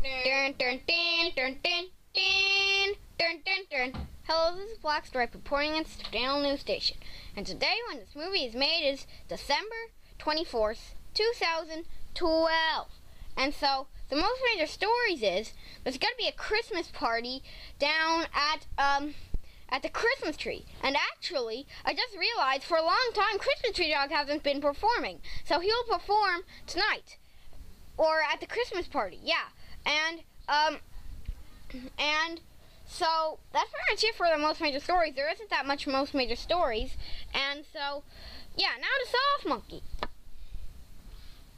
Dun, dun, dun, dun, dun, dun, dun, dun, dun. Hello, this is Black Stripe reporting at Steel News Station. And today, when this movie is made, is December 24th, 2012. And so, the most major stories is there's going to be a Christmas party down at the Christmas tree. And actually, I just realized for a long time, Christmas Tree Dog hasn't been performing. So he'll perform tonight. Or at the Christmas party, yeah. And so that's pretty much it for the most major stories. There isn't that much most major stories. And so, yeah, now to Soft Monkey.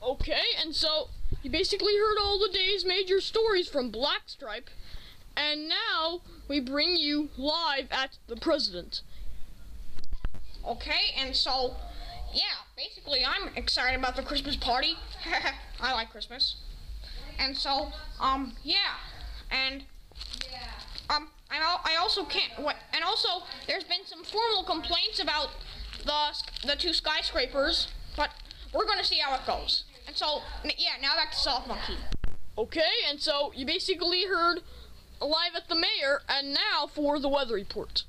Okay, and so you basically heard all the day's major stories from Black Stripe. And now we bring you live at the President. Okay, and so, yeah, basically I'm excited about the Christmas party. I like Christmas. And so, yeah, and, I also can't, and also, there's been some formal complaints about the two skyscrapers, but we're gonna see how it goes. And so, yeah, now back to Soft Monkey. Okay, and so you basically heard live at the mayor, and now for the weather report.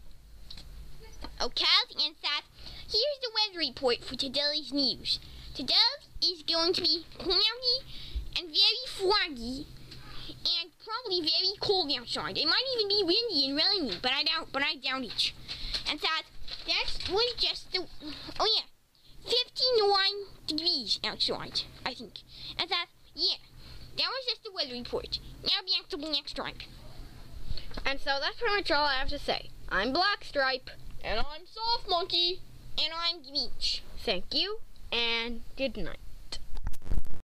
Okay, and that here's the weather report for today's news. Today is going to be cloudy and very foggy, and probably very cold outside. It might even be windy and rainy, but I doubt it. And that was just the 59 degrees outside, I think. And that was just the weather report. Now back to Black Stripe. And so that's pretty much all I have to say. I'm Black Stripe. And I'm Soft Monkey. And I'm Grinch. Thank you, and good night.